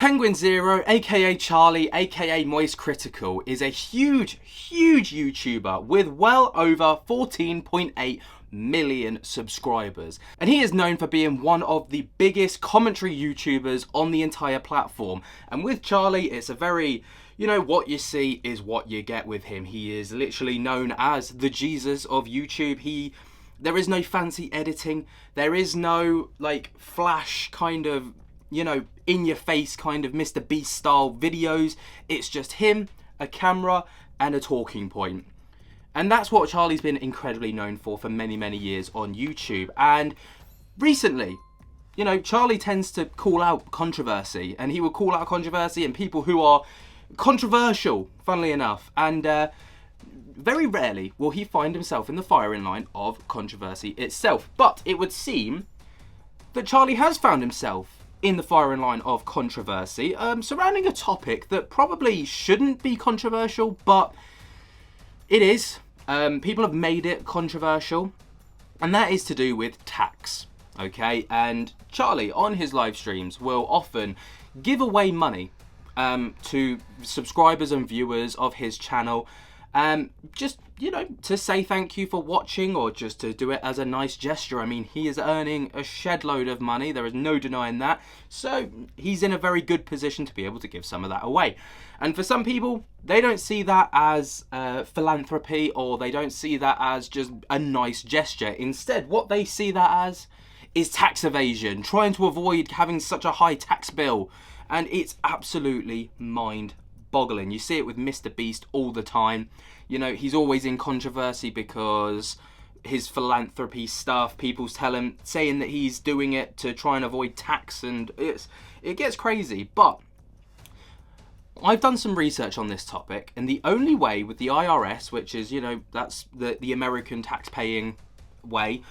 Penguinz0, aka Charlie, aka Moist Critical, is a huge YouTuber with well over 14.8 million subscribers. And he is known for being one of the biggest commentary YouTubers on the entire platform. And with Charlie, it's a very, what you see is what you get with him. He is literally known as the Jesus of YouTube. There is no fancy editing. There is no flash kind of, in your face kind of Mr. Beast style videos. It's just him, a camera, and a talking point. And that's what Charlie's been incredibly known for many years on YouTube. And recently, Charlie tends to call out controversy, and he will call out controversy and people who are controversial, funnily enough. And very rarely will he find himself in the firing line of controversy itself. But it would seem that Charlie has found himself in the firing line of controversy surrounding a topic that probably shouldn't be controversial, but it is. People have made it controversial, and that is to do with tax. Okay, and Charlie on his live streams will often give away money to subscribers and viewers of his channel, just to say thank you for watching, or just to do it as a nice gesture. I mean, he is earning a shed load of money, there is no denying that, so he's in a very good position to be able to give some of that away. And for some people, they don't see that as philanthropy, or they don't see that as just a nice gesture. Instead, what they see that as is tax evasion, trying to avoid having such a high tax bill. And it's absolutely mind-boggling. You see it with Mr. Beast all the time. He's always in controversy because his philanthropy stuff, people saying that he's doing it to try and avoid tax, and it gets crazy. But I've done some research on this topic, and the only way with the IRS, which is, that's the American tax-paying way,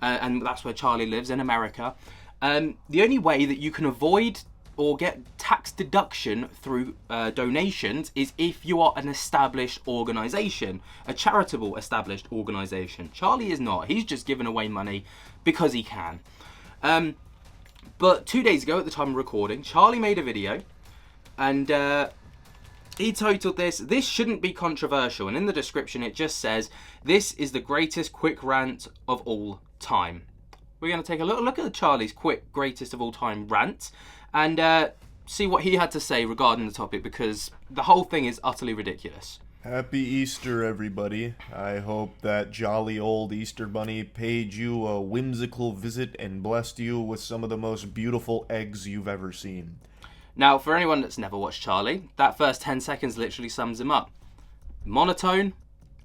and that's where Charlie lives, in America, the only way that you can avoid or get tax deduction through donations is if you are an established organisation, a charitable established organisation. Charlie is not. He's just giving away money because he can. But 2 days ago, at the time of recording, Charlie made a video, and he titled this shouldn't be controversial. And in the description, it just says, "This is the greatest quick rant of all time." We're going to take a little look at Charlie's quick greatest of all time rant, and see what he had to say regarding the topic, because the whole thing is utterly ridiculous. Happy Easter, everybody. I hope that jolly old Easter Bunny paid you a whimsical visit and blessed you with some of the most beautiful eggs you've ever seen. Now, for anyone that's never watched Charlie, that first 10 seconds literally sums him up. Monotone.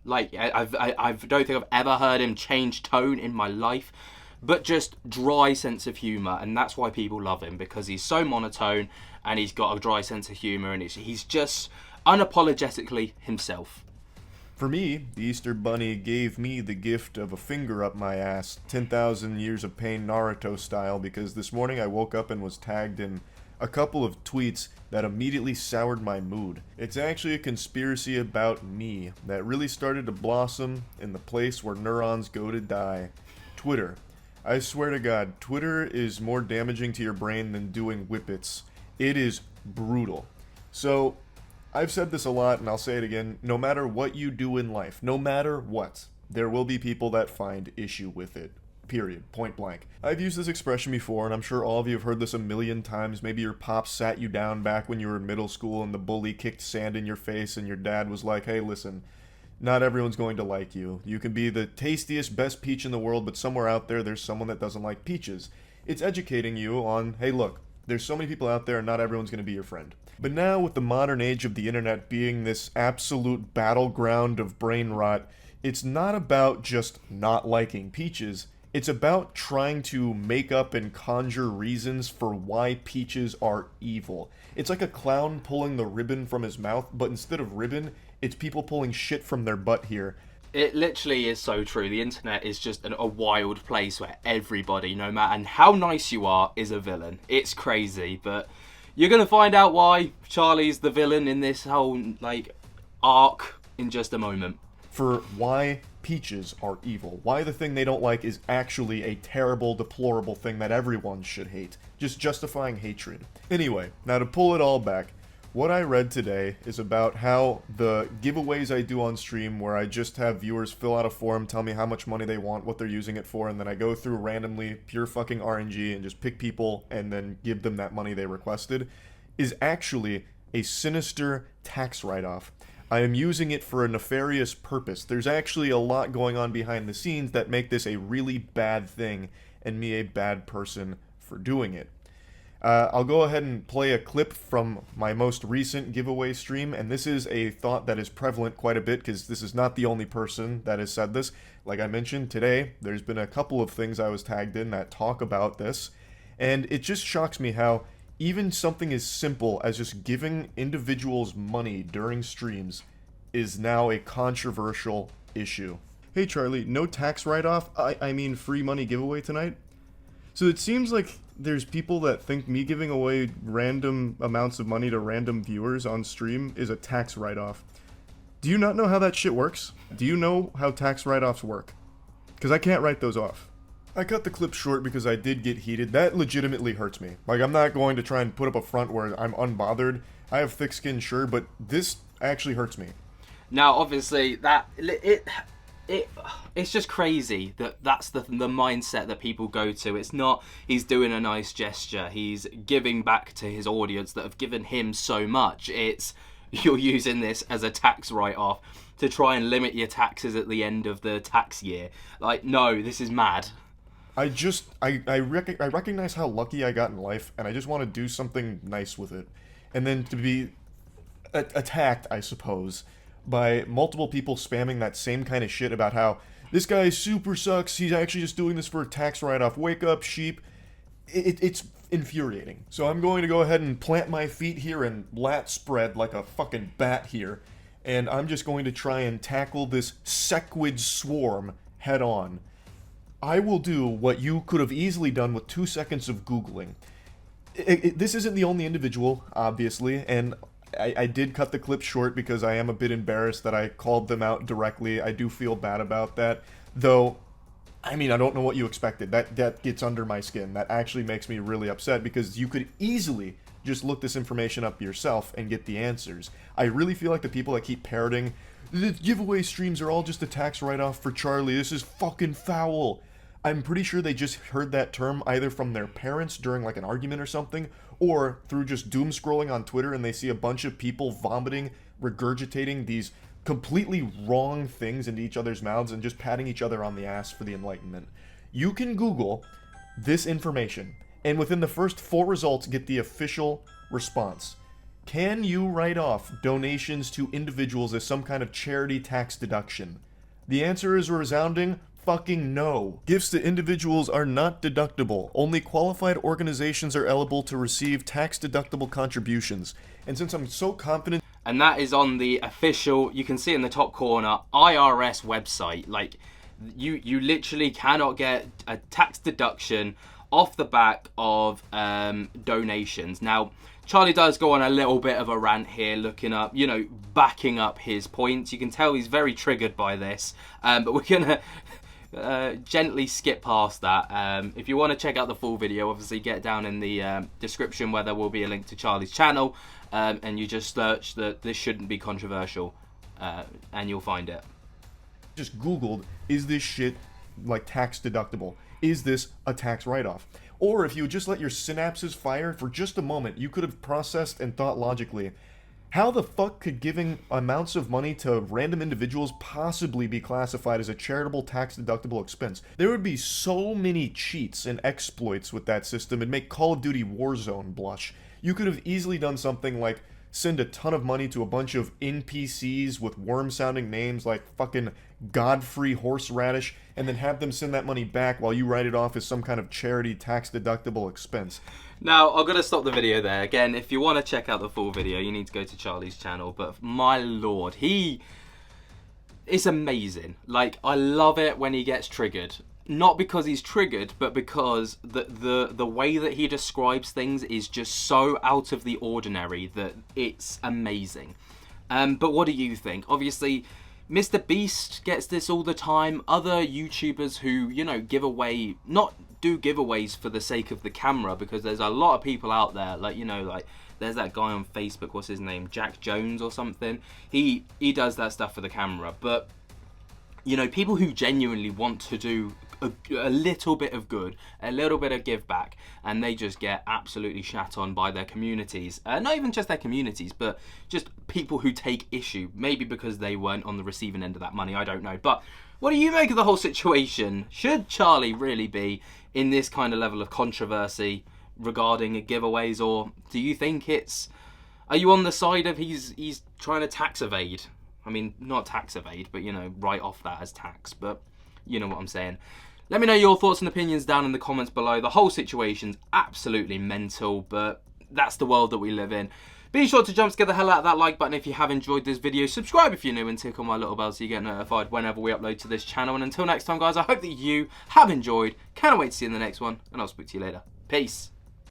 I don't think I've ever heard him change tone in my life. But just dry sense of humour, and that's why people love him, because he's so monotone and he's got a dry sense of humour, and he's just unapologetically himself. For me, the Easter Bunny gave me the gift of a finger up my ass, 10,000 years of pain Naruto style, because this morning I woke up and was tagged in a couple of tweets that immediately soured my mood. It's actually a conspiracy about me that really started to blossom in the place where neurons go to die. Twitter. I swear to God, Twitter is more damaging to your brain than doing whippets. It is brutal. So, I've said this a lot, and I'll say it again. No matter what you do in life, no matter what, there will be people that find issue with it. Period. Point blank. I've used this expression before, and I'm sure all of you have heard this a million times. Maybe your pops sat you down back when you were in middle school, and the bully kicked sand in your face, and your dad was like, "Hey, listen, not everyone's going to like you. You can be the tastiest, best peach in the world, but somewhere out there, there's someone that doesn't like peaches." It's educating you on, hey, look, there's so many people out there, and not everyone's going to be your friend. But now, with the modern age of the internet being this absolute battleground of brain rot, it's not about just not liking peaches. It's about trying to make up and conjure reasons for why peaches are evil. It's like a clown pulling the ribbon from his mouth, but instead of ribbon, it's people pulling shit from their butt here. It literally is so true. The internet is just a wild place where everybody, no matter how nice you are, is a villain. It's crazy, but you're going to find out why Charlie's the villain in this whole, arc in just a moment. For why peaches are evil. Why the thing they don't like is actually a terrible, deplorable thing that everyone should hate. Just justifying hatred. Anyway, now to pull it all back, what I read today is about how the giveaways I do on stream, where I just have viewers fill out a form, tell me how much money they want, what they're using it for, and then I go through randomly, pure fucking RNG, and just pick people and then give them that money they requested, is actually a sinister tax write-off. I am using it for a nefarious purpose. There's actually a lot going on behind the scenes that make this a really bad thing, and me a bad person for doing it. I'll go ahead and play a clip from my most recent giveaway stream, and this is a thought that is prevalent quite a bit, because this is not the only person that has said this. Like I mentioned, today, there's been a couple of things I was tagged in that talk about this, and it just shocks me how even something as simple as just giving individuals money during streams is now a controversial issue. Hey Charlie, no tax write-off? I mean free money giveaway tonight? So it seems like there's people that think me giving away random amounts of money to random viewers on stream is a tax write-off. Do you not know how that shit works? Do you know how tax write-offs work? Because I can't write those off. I cut the clip short because I did get heated. That legitimately hurts me. Like, I'm not going to try and put up a front where I'm unbothered. I have thick skin, sure, but this actually hurts me. Now, obviously, it's just crazy that that's the mindset that people go to. It's not he's doing a nice gesture, he's giving back to his audience that have given him so much. It's you're using this as a tax write-off to try and limit your taxes at the end of the tax year. Like, no, this is mad. I recognize how lucky I got in life, and I just want to do something nice with it. And then to be attacked, I suppose, by multiple people spamming that same kind of shit about how this guy super sucks, he's actually just doing this for a tax write-off, wake up, sheep. It's infuriating. So I'm going to go ahead and plant my feet here and lat spread like a fucking bat here, and I'm just going to try and tackle this sequid swarm head on. I will do what you could have easily done with 2 seconds of Googling. This isn't the only individual, obviously, and I did cut the clip short because I am a bit embarrassed that I called them out directly. I do feel bad about that, though, I mean, I don't know what you expected. That gets under my skin. That actually makes me really upset because you could easily just look this information up yourself and get the answers. I really feel like the people that keep parroting, the giveaway streams are all just a tax write-off for Charlie, this is fucking foul. I'm pretty sure they just heard that term either from their parents during like an argument or something, or through just doom scrolling on Twitter and they see a bunch of people vomiting, regurgitating these completely wrong things into each other's mouths and just patting each other on the ass for the enlightenment. You can Google this information, and within the first 4 results get the official response. Can you write off donations to individuals as some kind of charity tax deduction? The answer is a resounding fucking no. Gifts to individuals are not deductible. Only qualified organizations are eligible to receive tax-deductible contributions. And since I'm so confident... And that is on the official, you can see in the top corner, IRS website. Like, you literally cannot get a tax deduction off the back of donations. Now, Charlie does go on a little bit of a rant here, looking up, backing up his points. You can tell he's very triggered by this, but we're going to... gently skip past that. If you want to check out the full video, obviously get down in the description where there will be a link to Charlie's channel, and you just search that this shouldn't be controversial, and you'll find it. Just Googled, is this shit like tax deductible? Is this a tax write-off? Or if you just let your synapses fire for just a moment, you could have processed and thought logically, how the fuck could giving amounts of money to random individuals possibly be classified as a charitable tax-deductible expense? There would be so many cheats and exploits with that system, it'd make Call of Duty Warzone blush. You could have easily done something like send a ton of money to a bunch of NPCs with worm-sounding names like fucking Godfrey Horseradish, and then have them send that money back while you write it off as some kind of charity tax-deductible expense. Now, I'm going to stop the video there. Again, if you want to check out the full video, you need to go to Charlie's channel. But my lord, it's amazing. Like, I love it when he gets triggered. Not because he's triggered, but because the way that he describes things is just so out of the ordinary that it's amazing. But what do you think? Obviously, Mr. Beast gets this all the time. Other YouTubers who, you know, give away, not do giveaways for the sake of the camera, because there's a lot of people out there, like, you know, like, there's that guy on Facebook, what's his name, Jack Jones or something. He does that stuff for the camera. But, you know, people who genuinely want to do a little bit of good, a little bit of give back, and they just get absolutely shat on by their communities. Not even just their communities, but just people who take issue, maybe because they weren't on the receiving end of that money, I don't know. But what do you make of the whole situation? Should Charlie really be in this kind of level of controversy regarding giveaways, or do you think are you on the side of he's trying to tax evade? I mean, not tax evade, but, you know, write off that as tax, but you know what I'm saying. Let me know your thoughts and opinions down in the comments below. The whole situation's absolutely mental, but that's the world that we live in. Be sure to jump to get the hell out of that like button if you have enjoyed this video. Subscribe if you're new and tick on my little bell so you get notified whenever we upload to this channel. And until next time, guys, I hope that you have enjoyed. Can't wait to see you in the next one, and I'll speak to you later. Peace.